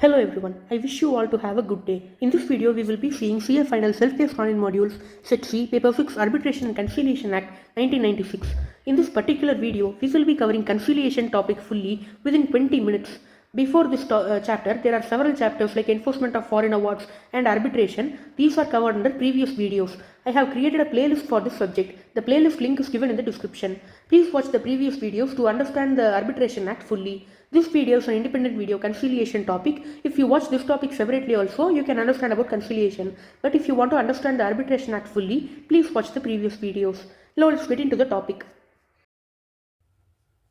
Hello everyone, I wish you all to have a good day. In this video, we will be seeing CA Final Self-Paced Online Modules, Set C, Paper 6, Arbitration and Conciliation Act 1996. In this particular video, we will be covering conciliation topic fully within 20 minutes. Before this chapter, there are several chapters like Enforcement of Foreign Awards and Arbitration. These are covered under previous videos. I have created a playlist for this subject. The playlist link is given in the description. Please watch the previous videos to understand the Arbitration Act fully. This video is an independent video conciliation topic. If you watch this topic separately also, you can understand about conciliation. But if you want to understand the Arbitration Act fully, please watch the previous videos. Now let's get into the topic.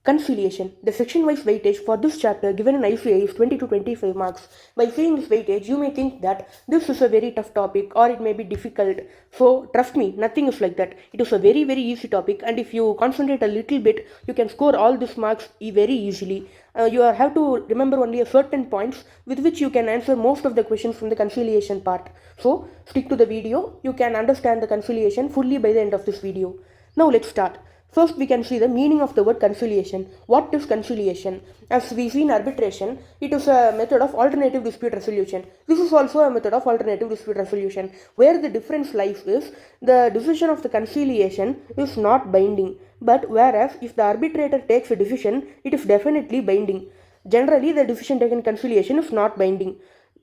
Conciliation. The section-wise weightage for this chapter given in ICA is 20 to 25 marks. By saying this weightage, you may think that this is a very tough topic or it may be difficult. So trust me, nothing is like that. It is a very easy topic, and if you concentrate a little bit, you can score all these marks very easily. You have to remember only a certain points with which you can answer most of the questions from the conciliation part. So stick to the video. You can understand the conciliation fully by the end of this video. Now let's start. First, we can see the meaning of the word conciliation. What is conciliation? As we see in arbitration, it is a method of alternative dispute resolution. This is also a method of alternative dispute resolution. Where the difference lies is the decision of the conciliation is not binding. But whereas if the arbitrator takes a decision, it is definitely binding. Generally, the decision taken in conciliation is not binding.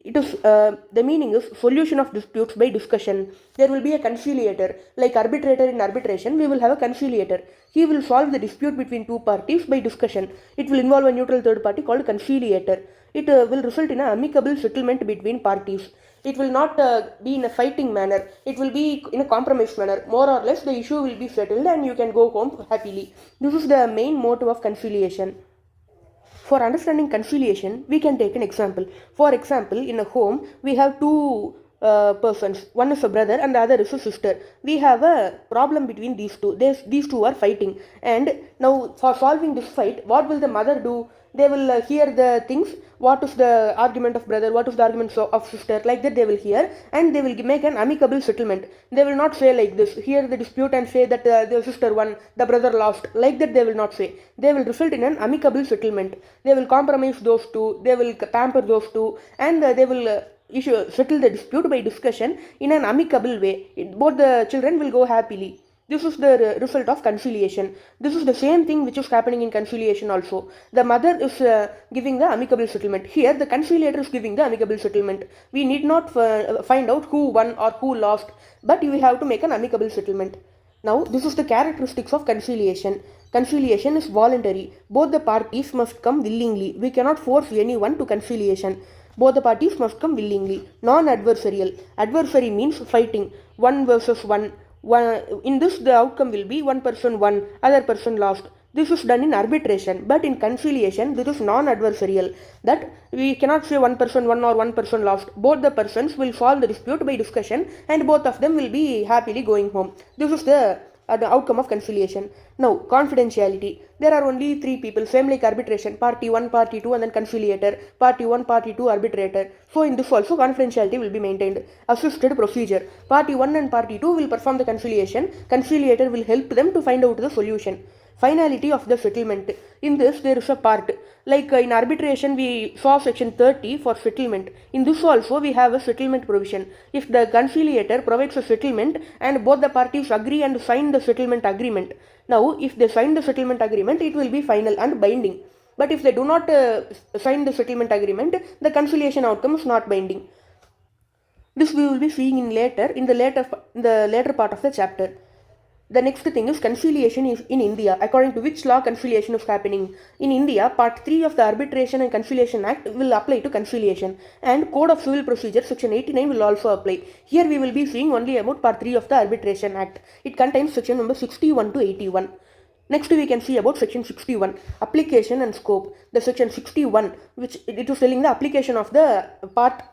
It is the meaning is solution of disputes by discussion. There will be a conciliator. Like arbitrator in arbitration, we will have a conciliator. He will solve the dispute between two parties by discussion. It will involve a neutral third party called conciliator. It will result in an amicable settlement between parties. It will not be in a fighting manner. It will be in a compromise manner. More or less, the issue will be settled and you can go home happily. This is the main motive of conciliation. For understanding conciliation, we can take an example. For example, in a home, we have two persons. One is a brother and the other is a sister. We have a problem between these two. These two are fighting. And now for solving this fight, what will the mother do? They will hear the things. What is the argument of brother? What is the argument of sister? Like that they will hear, and they will make an amicable settlement. They will not say like this, hear the dispute and say that the sister won, the brother lost. Like that they will not say. They will result in an amicable settlement. They will compromise those two. They will pamper those two, and they will settle the dispute by discussion in an amicable way. Both the children will go happily. This is the result of conciliation. This is the same thing which is happening in conciliation also. The mother is giving the amicable settlement. Here the conciliator is giving the amicable settlement. We need not find out who won or who lost, but we have to make an amicable settlement. Now this is the characteristics of conciliation. Conciliation is voluntary. Both the parties must come willingly. We cannot force anyone to conciliation. Both the parties must come willingly. Non-adversarial. Adversary means fighting. One versus one. In this, the outcome will be one person won, other person lost. This is done in arbitration, but in conciliation, this is non-adversarial. That we cannot say one person won or one person lost. Both the persons will solve the dispute by discussion, and both of them will be happily going home. This is the outcome of conciliation. Now, confidentiality. There are only three people, same like arbitration, party 1, party 2, and then conciliator, party 1, party 2, arbitrator. So in this also confidentiality will be maintained. Assisted procedure. Party 1 and party 2 will perform the conciliation. Conciliator will help them to find out the solution. Finality of the settlement. In this there is a part. Like in arbitration we saw section 30 for settlement. In this also we have a settlement provision. If the conciliator provides a settlement and both the parties agree and sign the settlement agreement. Now if they sign the settlement agreement, it will be final and binding. But if they do not sign the settlement agreement, the conciliation outcome is not binding. This we will be seeing in the later part of the chapter. The next thing is conciliation is in India. According to which law conciliation is happening? In India, Part 3 of the Arbitration and Conciliation Act will apply to conciliation, and Code of Civil Procedure Section 89 will also apply. Here we will be seeing only about Part 3 of the Arbitration Act. It contains section number 61 to 81. Next we can see about section 61, application and scope. The section 61, which it is telling the application of the part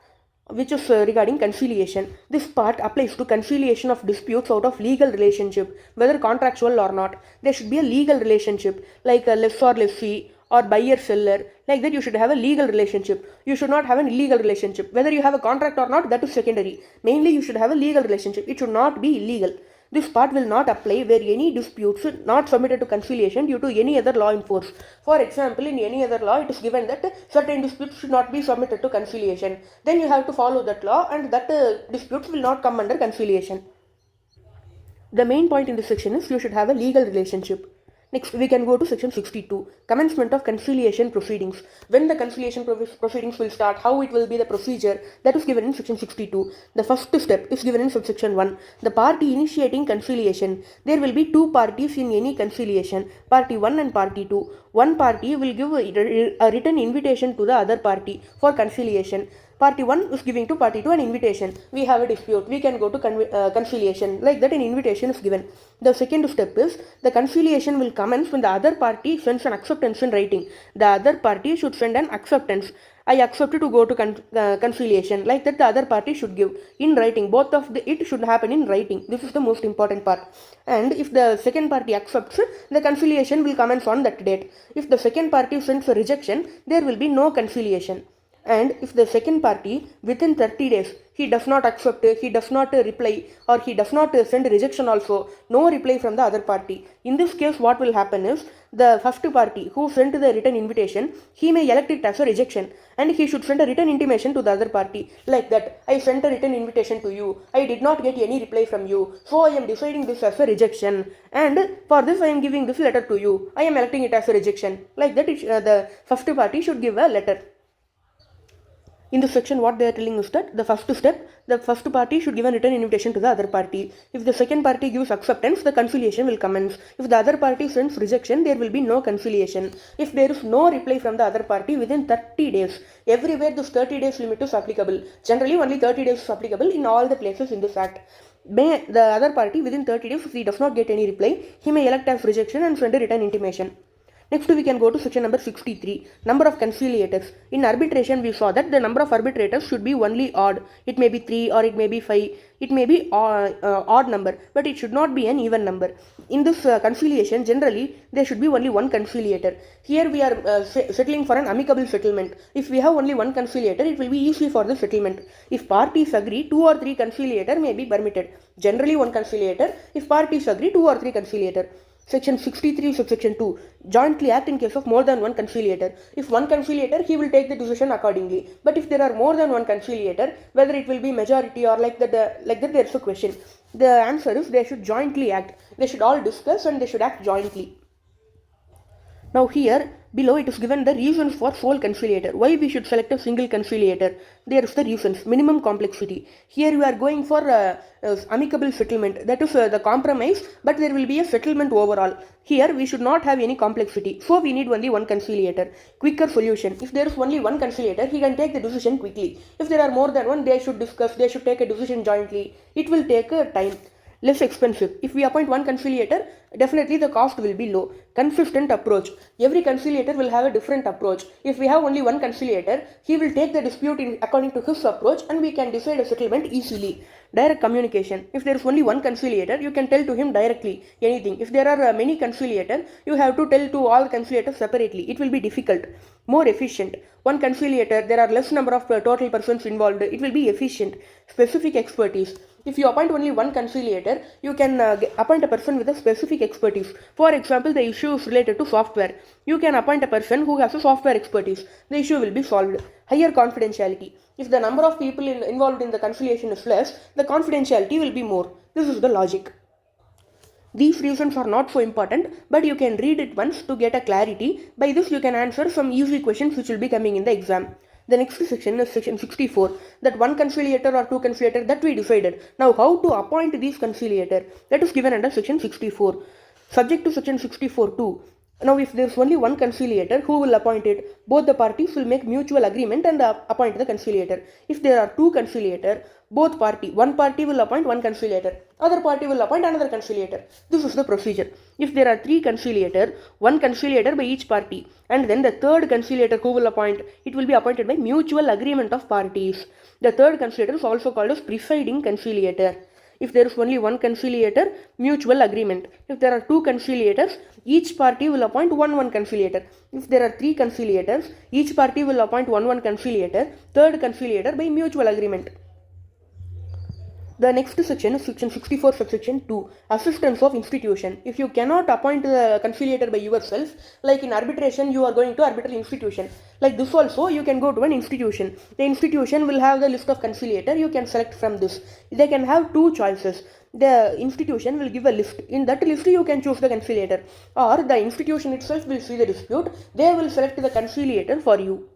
which is regarding conciliation. This part applies to conciliation of disputes out of legal relationship, whether contractual or not. There should be a legal relationship, like a lessor-lessee or buyer-seller. Like that you should have a legal relationship. You should not have an illegal relationship. Whether you have a contract or not, that is secondary. Mainly you should have a legal relationship. It should not be illegal. This part will not apply where any disputes not submitted to conciliation due to any other law in force. For example, in any other law, it is given that certain disputes should not be submitted to conciliation. Then you have to follow that law, and that disputes will not come under conciliation. The main point in this section is you should have a legal relationship. Next, we can go to section 62, commencement of conciliation proceedings. When the conciliation proceedings will start, how it will be the procedure, that is given in section 62. The first step is given in subsection 1. The party initiating conciliation. There will be two parties in any conciliation, party 1 and party 2. One party will give a written invitation to the other party for conciliation. Party 1 is giving to party 2 an invitation. We have a dispute. We can go to conciliation. Like that, an invitation is given. The second step is the conciliation will commence when the other party sends an acceptance in writing. The other party should send an acceptance. I accept to go to conciliation. Like that, the other party should give in writing. Both of it should happen in writing. This is the most important part. And if the second party accepts, the conciliation will commence on that date. If the second party sends a rejection, there will be no conciliation. And if the second party within 30 days he does not accept, he does not reply, or he does not send rejection also, no reply from the other party, in this case what will happen is the first party who sent the written invitation, he may elect it as a rejection, and he should send a written intimation to the other party like that, I sent a written invitation to you, I did not get any reply from you, so I am deciding this as a rejection, and for this I am giving this letter to you, I am electing it as a rejection. Like that, the first party should give a letter. In this section, what they are telling is that the first step, the first party should give a written invitation to the other party. If the second party gives acceptance, the conciliation will commence. If the other party sends rejection, there will be no conciliation. If there is no reply from the other party within 30 days, everywhere this 30 days limit is applicable. Generally, only 30 days is applicable in all the places in this act. May the other party within 30 days, if he does not get any reply, he may elect as rejection and send a written intimation. Next, we can go to section number 63, number of conciliators. In arbitration, we saw that the number of arbitrators should be only odd. It may be 3 or it may be 5. It may be odd number, but it should not be an even number. In this conciliation, generally, there should be only one conciliator. Here we are settling for an amicable settlement. If we have only one conciliator, it will be easy for the settlement. If parties agree, 2 or 3 conciliator may be permitted. Generally, one conciliator. If parties agree, 2 or 3 conciliator. Section 63, subsection 2, jointly act in case of more than one conciliator. If one conciliator, he will take the decision accordingly. But if there are more than one conciliator, whether it will be majority or like that there is a question. The answer is they should jointly act. They should all discuss and they should act jointly. Now here, below it is given the reasons for sole conciliator. Why we should select a single conciliator? There is the reasons. Minimum complexity. Here we are going for amicable settlement. That is the compromise, but there will be a settlement overall. Here we should not have any complexity. So we need only one conciliator. Quicker solution. If there is only one conciliator, he can take the decision quickly. If there are more than one, they should discuss. They should take a decision jointly. It will take time. Less expensive. If we appoint one conciliator, definitely the cost will be low. Consistent approach. Every conciliator will have a different approach. If we have only one conciliator, he will take the dispute according to his approach and we can decide a settlement easily. Direct communication. If there is only one conciliator, you can tell to him directly anything. If there are many conciliators, you have to tell to all conciliators separately. It will be difficult. More efficient. One conciliator, there are less number of total persons involved. It will be efficient. Specific expertise. If you appoint only one conciliator, you can appoint a person with a specific expertise. For example, the issue is related to software. You can appoint a person who has a software expertise. The issue will be solved. Higher confidentiality. If the number of people involved in the conciliation is less, the confidentiality will be more. This is the logic. These reasons are not so important, but you can read it once to get a clarity. By this, you can answer some easy questions which will be coming in the exam. The next section is section 64, that one conciliator or two conciliator that we decided. Now how to appoint these conciliator, that is given under section 64. Subject to section 64 too. Now if there is only one conciliator, who will appoint it? Both the parties will make mutual agreement and appoint the conciliator. If there are two conciliator, one party will appoint one conciliator, other party will appoint another conciliator. This is the procedure. If there are three conciliator, one conciliator by each party, and then the third conciliator who will appoint, it will be appointed by mutual agreement of parties. The third conciliator is also called as presiding conciliator. If there is only one conciliator, mutual agreement. If there are two conciliators, each party will appoint one conciliator. If there are three conciliators, each party will appoint one conciliator, third conciliator by mutual agreement. The next section is section 64 subsection 2, assistance of institution. If you cannot appoint the conciliator by yourself, like in arbitration you are going to arbitral institution, like this also you can go to an institution. The institution will have the list of conciliator. You can select from this. They can have two choices. The institution will give a list. In that list you can choose the conciliator, or the institution itself will see the dispute. They will select the conciliator for you.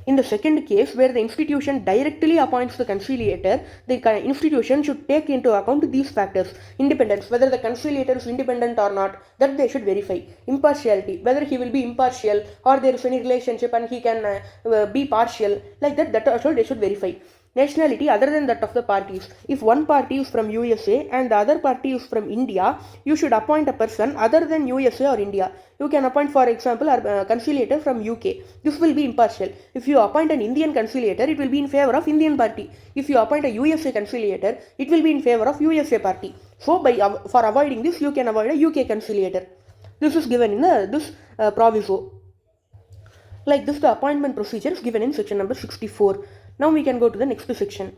In the second case, where the institution directly appoints the conciliator, the institution should take into account these factors: independence, whether the conciliator is independent or not, that they should verify; impartiality, whether he will be impartial or there is any relationship and he can be partial, like that also they should verify. Nationality other than that of the parties. If one party is from USA and the other party is from India, you should appoint a person other than USA or India. You can appoint, for example, a conciliator from UK. This will be impartial. If you appoint an Indian conciliator, it will be in favor of Indian party. If you appoint a USA conciliator, it will be in favor of USA party. So for avoiding this, you can avoid a UK conciliator. This is given in this proviso. Like this, the appointment procedure is given in section number 64. Now we can go to the next section.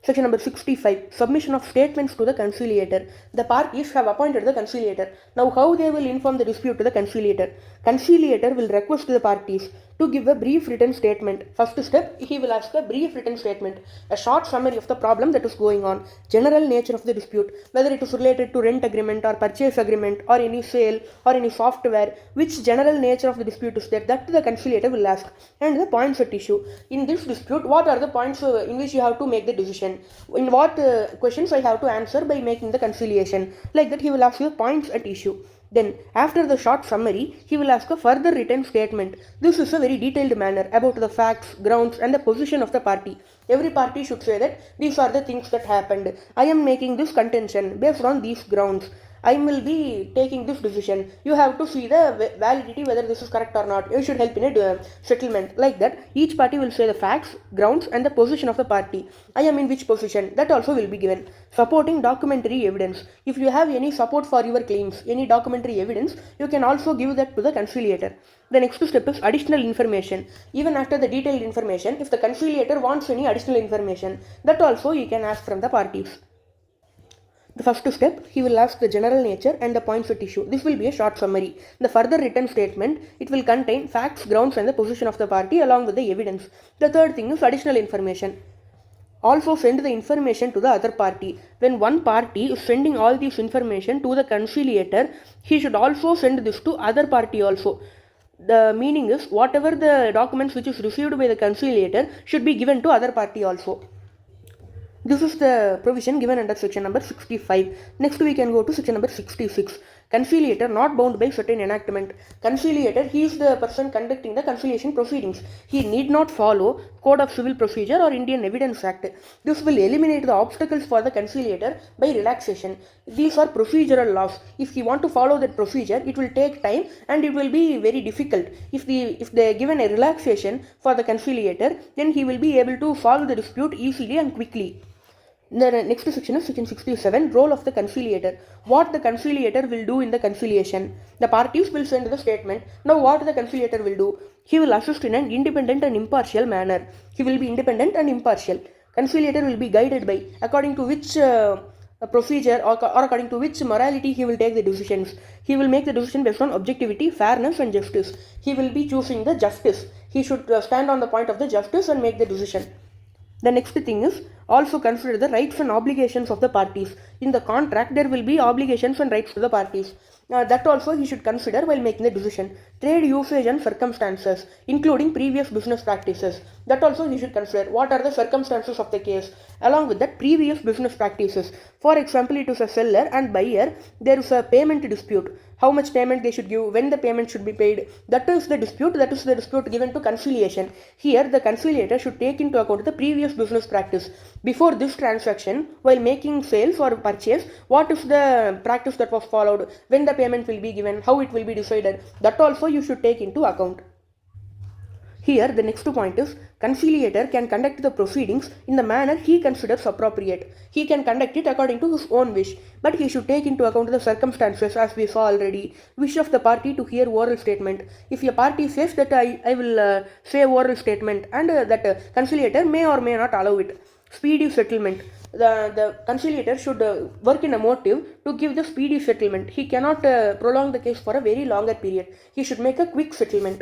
Section number 65, submission of statements to the conciliator. The parties have appointed the conciliator. Now how they will inform the dispute to the conciliator? Conciliator will request the parties to give a brief written statement. First step, he will ask a brief written statement, a short summary of the problem that is going on, general nature of the dispute, whether it is related to rent agreement or purchase agreement or any sale or any software, which general nature of the dispute is there, that the conciliator will ask, and the points at issue. In this dispute, what are the points in which you have to make the decision? In what questions I have to answer by making the conciliation? Like that, he will ask you the points at issue. Then, after the short summary, he will ask a further written statement. This is a very detailed manner about the facts, grounds, and the position of the party. Every party should say that these are the things that happened. I am making this contention based on these grounds. I will be taking this decision. You have to see the validity, whether this is correct or not. You should help in a settlement. Like that, each party will say the facts, grounds, and the position of the party. I am in which position, that also will be given. Supporting documentary evidence. If you have any support for your claims, any documentary evidence, you can also give that to the conciliator. The next step is additional information. Even after the detailed information, if the conciliator wants any additional information, that also you can ask from the parties. The first step, he will ask the general nature and the points at issue. This will be a short summary. The further written statement, it will contain facts, grounds, and the position of the party along with the evidence. The third thing is additional information. Also send the information to the other party. When one party is sending all this information to the conciliator, he should also send this to other party also. The meaning is, whatever the documents which is received by the conciliator should be given to other party also. This is the provision given under section number 65. Next we can go to section number 66. Conciliator not bound by certain enactment. Conciliator, he is the person conducting the conciliation proceedings. He need not follow Code of Civil Procedure or Indian Evidence Act. This will eliminate the obstacles for the conciliator by relaxation. These are procedural laws. If he want to follow that procedure, it will take time and it will be very difficult. If they given a relaxation for the conciliator, then he will be able to solve the dispute easily and quickly. The next section is section 67, role of the conciliator. What the conciliator will do in the conciliation. The parties will send the statement. Now what the conciliator will do? He will assist in an independent and impartial manner. He will be independent and impartial. Conciliator will be guided by according to which procedure or according to which morality he will take the decisions. He will make the decision based on objectivity, fairness, and justice. He will be choosing the justice. He should stand on the point of the justice and make the decision. The next thing is also consider the rights and obligations of the parties. In the contract, there will be obligations and rights to the parties. That also he should consider while making the decision. Trade usage and circumstances, including previous business practices. That also he should consider. What are the circumstances of the case? Along with that, previous business practices. For example, it is a seller and buyer. There is a payment dispute. How much payment they should give, when the payment should be paid. That is the dispute. That is the dispute given to conciliation. Here, the conciliator should take into account the previous business practice. Before this transaction, while making sales or purchase, what is the practice that was followed, when the payment will be given, how it will be decided. That also you should take into account. Here, the next point is, conciliator can conduct the proceedings in the manner he considers appropriate. He can conduct it according to his own wish, but he should take into account the circumstances, as we saw already. Wish of the party to hear oral statement. If a party says that I will say oral statement, and that conciliator may or may not allow it. Speedy settlement. The conciliator should work in a motive to give the speedy settlement. He cannot prolong the case for a very longer period. He should make a quick settlement.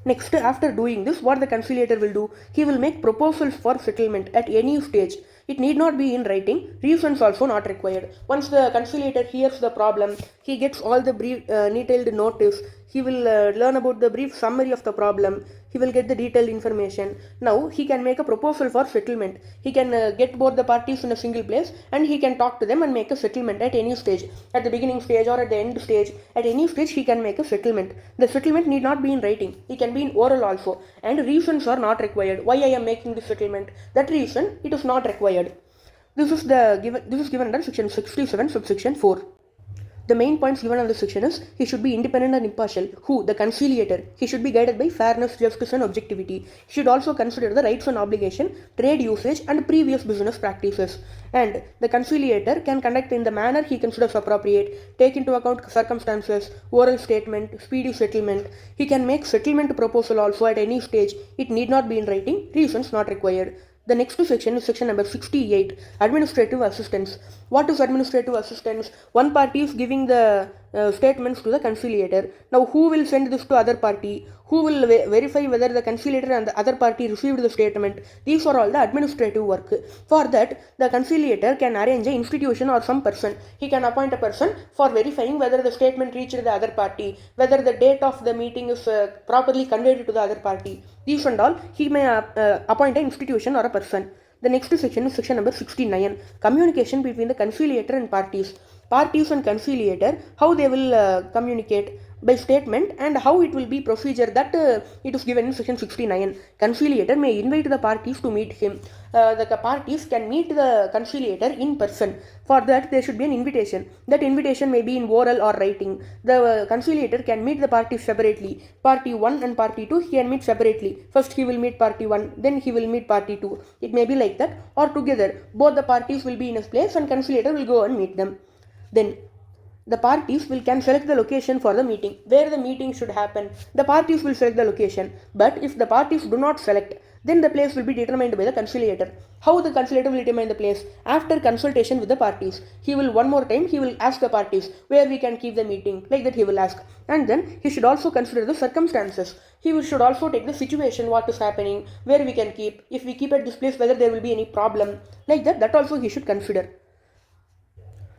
Next, after doing this, what the conciliator will do? He will make proposals for settlement at any stage. It need not be in writing. Reasons also not required. Once the conciliator hears the problem, he gets all the brief, detailed notice. He will learn about the brief summary of the problem. He will get the detailed information. Now he can make a proposal for settlement. He can get both the parties in a single place, and he can talk to them and make a settlement at any stage. At the beginning stage or at the end stage, at any stage he can make a settlement. The settlement need not be in writing. It can be in oral also, and reasons are not required. Why I am making this settlement? That reason it is not required. This is given under section 67 subsection 4. The main points given on this section is he should be independent and impartial. Who? The conciliator. He should be guided by fairness, justice and objectivity. He should also consider the rights and obligation, trade usage and previous business practices. And the conciliator can conduct in the manner he considers appropriate, take into account circumstances, oral statement, speedy settlement. He can make settlement proposal also at any stage. It need not be in writing. Reasons not required. The next section is section number 68, administrative assistance. What is administrative assistance? One party is giving the statements to the conciliator. Now who will send this to other party? Who will verify whether the conciliator and the other party received the statement? These are all the administrative work. For that, the conciliator can arrange an institution or some person. He can appoint a person for verifying whether the statement reached the other party, whether the date of the meeting is properly conveyed to the other party. These and all, he may appoint an institution or a person. The next section is section number 69, communication between the conciliator and parties. Parties and conciliator, how they will communicate by statement and how it will be procedure, that it is given in section 69. Conciliator may invite the parties to meet him. The parties can meet the conciliator in person. For that there should be an invitation. That invitation may be in oral or writing. The conciliator can meet the parties separately. Party 1 and party 2 he can meet separately. First he will meet party 1, then he will meet party 2. It may be like that, or together. Both the parties will be in a place and conciliator will go and meet them. Then the parties can select the location for the meeting. Where the meeting should happen, the parties will select the location. But if the parties do not select, then the place will be determined by the conciliator. How the conciliator will determine the place? After consultation with the parties. He will ask the parties where we can keep the meeting. Like that he will ask. And then he should also consider the circumstances. He should also take the situation, what is happening, where we can keep. If we keep at this place, whether there will be any problem. Like that also he should consider.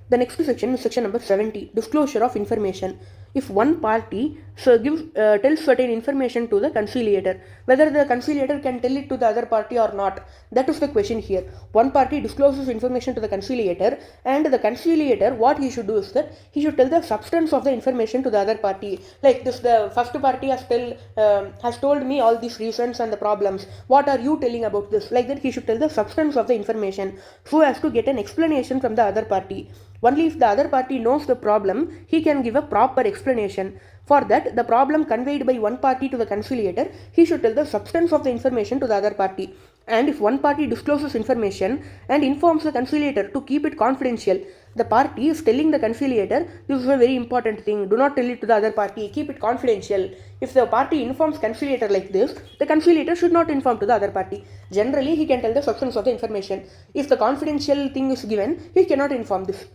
The next section is section number 70, disclosure of information. If one party tells certain information to the conciliator, whether the conciliator can tell it to the other party or not, that is the question here. One party discloses information to the conciliator, and the conciliator, what he should do is that he should tell the substance of the information to the other party. Like this, the first party has told me all these reasons and the problems. What are you telling about this? Like that he should tell the substance of the information so as to get an explanation from the other party. Only if the other party knows the problem, he can give a proper explanation. For that, the problem conveyed by one party to the conciliator, he should tell the substance of the information to the other party. And if one party discloses information and informs the conciliator to keep it confidential, the party is telling the conciliator, this is a very important thing, do not tell it to the other party, keep it confidential. If the party informs conciliator like this, the conciliator should not inform to the other party. Generally, he can tell the substance of the information. If the confidential thing is given, he cannot inform this.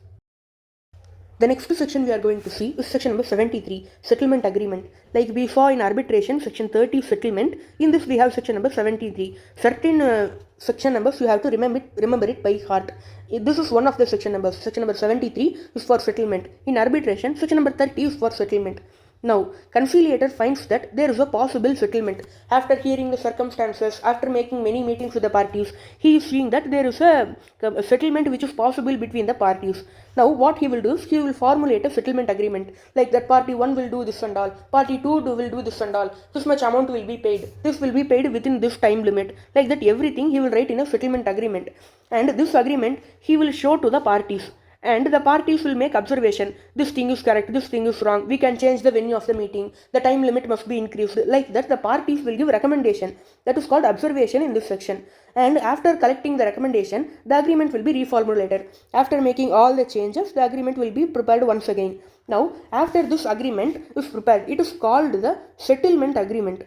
The next section we are going to see is section number 73, settlement agreement. Like we saw in arbitration, section 30, settlement. In this we have section number 73. Certain section numbers you have to remember it by heart. This is one of the section numbers. Section number 73 is for settlement. In arbitration, section number 30 is for settlement. Now, conciliator finds that there is a possible settlement. After hearing the circumstances, after making many meetings with the parties, he is seeing that there is a settlement which is possible between the parties. Now, what he will do is he will formulate a settlement agreement. Like that party 1 will do this and all, party 2 will do this and all, this much amount will be paid, this will be paid within this time limit. Like that everything he will write in a settlement agreement. And this agreement he will show to the parties. And the parties will make observation. This thing is correct, this thing is wrong. We can change the venue of the meeting. The time limit must be increased. Like that, the parties will give recommendation. That is called observation in this section. And after collecting the recommendation, the agreement will be reformulated. After making all the changes, the agreement will be prepared once again. Now, after this agreement is prepared, it is called the settlement agreement.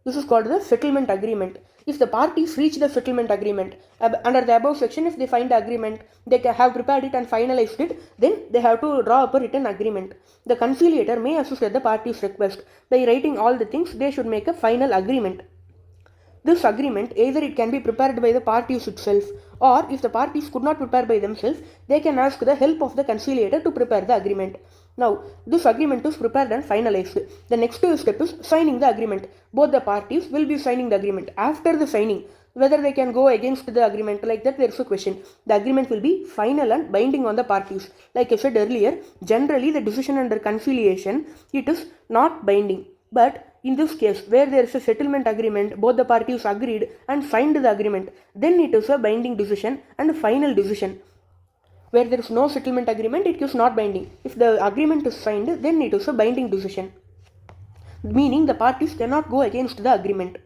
This is called the settlement agreement. If the parties reach the settlement agreement, under the above section, if they find the agreement, they have prepared it and finalized it, then they have to draw up a written agreement. The conciliator may assist at the parties' request. By writing all the things, they should make a final agreement. This agreement, either it can be prepared by the parties itself, or if the parties could not prepare by themselves, they can ask the help of the conciliator to prepare the agreement. Now, this agreement is prepared and finalized. The next step is signing the agreement. Both the parties will be signing the agreement. After the signing, whether they can go against the agreement, like that there is a question. The agreement will be final and binding on the parties. Like I said earlier, generally the decision under conciliation, it is not binding. But in this case, where there is a settlement agreement, both the parties agreed and signed the agreement, then it is a binding decision and a final decision. Where there is no settlement agreement, it is not binding. If the agreement is signed, then it is a binding decision, meaning the parties cannot go against the agreement.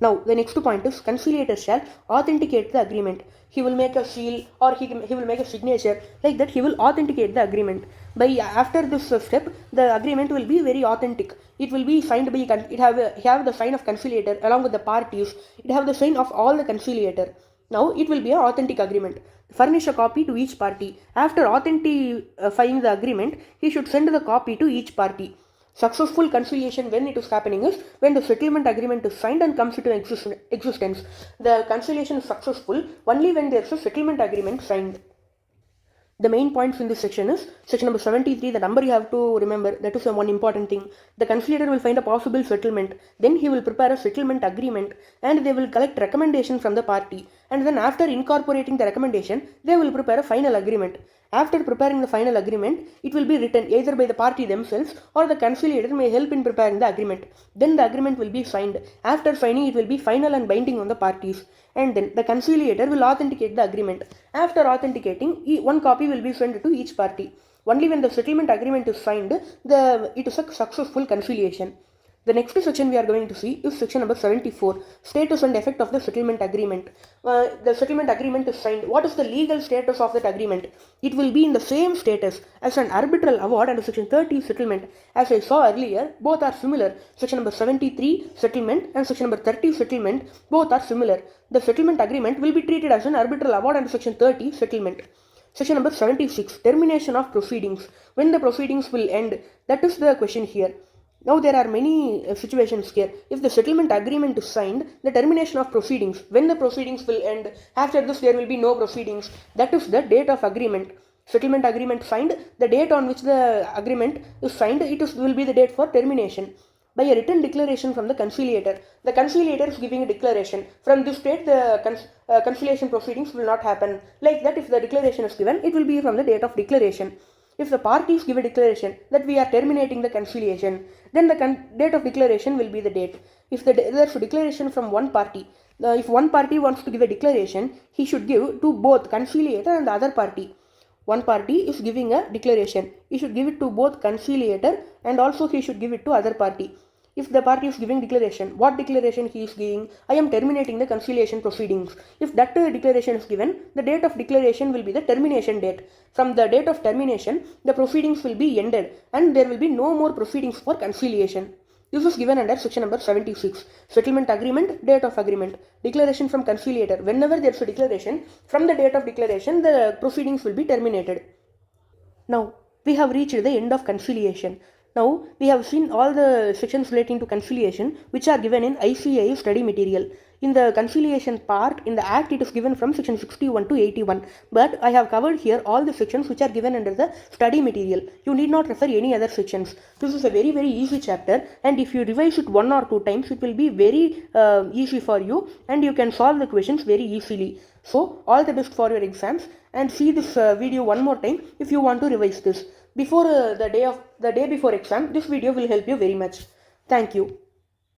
Now, the next point is conciliator shall authenticate the agreement. He will make a seal or he will make a signature, like that he will authenticate the agreement. After this step, the agreement will be very authentic. It will be signed by, it have the sign of conciliator along with the parties. It have the sign of all the conciliator. Now, it will be an authentic agreement. Furnish a copy to each party. After authentifying the agreement, he should send the copy to each party. Successful conciliation, when it is happening, is when the settlement agreement is signed and comes into existence. The conciliation is successful only when there is a settlement agreement signed. The main points in this section is section number 73, the number you have to remember, that is one important thing. The conciliator will find a possible settlement, then he will prepare a settlement agreement and they will collect recommendation from the party, and then after incorporating the recommendation, they will prepare a final agreement. After preparing the final agreement, it will be written either by the party themselves or the conciliator may help in preparing the agreement. Then the agreement will be signed. After signing, it will be final and binding on the parties. And then the conciliator will authenticate the agreement. After authenticating, one copy will be sent to each party. Only when the settlement agreement is signed, it is a successful conciliation. The next section we are going to see is section number 74, status and effect of the settlement agreement. The settlement agreement is signed. What is the legal status of that agreement? It will be in the same status as an arbitral award and section 30 settlement. As I saw earlier, both are similar. Section number 73 settlement and section number 30 settlement, both are similar. The settlement agreement will be treated as an arbitral award and section 30 settlement. Section number 76, termination of proceedings. When the proceedings will end, that is the question here. Now there are many situations here. If the settlement agreement is signed, the termination of proceedings, when the proceedings will end, after this there will be no proceedings, that is the date of agreement. Settlement agreement signed, the date on which the agreement is signed, will be the date for termination. By a written declaration from the conciliator. The conciliator is giving a declaration. From this date, the conciliation proceedings will not happen. Like that, if the declaration is given, it will be from the date of declaration. If the parties give a declaration that we are terminating the conciliation, then the date of declaration will be the date. If there's a declaration from one party, if one party wants to give a declaration, he should give to both conciliator and the other party. One party is giving a declaration. He should give it to both conciliator and also he should give it to other party. If the party is giving declaration, what declaration he is giving? I am terminating the conciliation proceedings. If that declaration is given, the date of declaration will be the termination date. From the date of termination, the proceedings will be ended and there will be no more proceedings for conciliation. This is given under section number 76. Settlement agreement, date of agreement. Declaration from conciliator. Whenever there is a declaration, from the date of declaration, the proceedings will be terminated. Now, we have reached the end of conciliation. Now, we have seen all the sections relating to conciliation which are given in ICAI study material. In the conciliation part, in the Act, it is given from section 61 to 81. But I have covered here all the sections which are given under the study material. You need not refer any other sections. This is a very, very easy chapter, and if you revise it 1 or 2 times, it will be very easy for you and you can solve the questions very easily. So, all the best for your exams, and see this video one more time if you want to revise this. Before the day before exam, this video will help you very much. Thank you.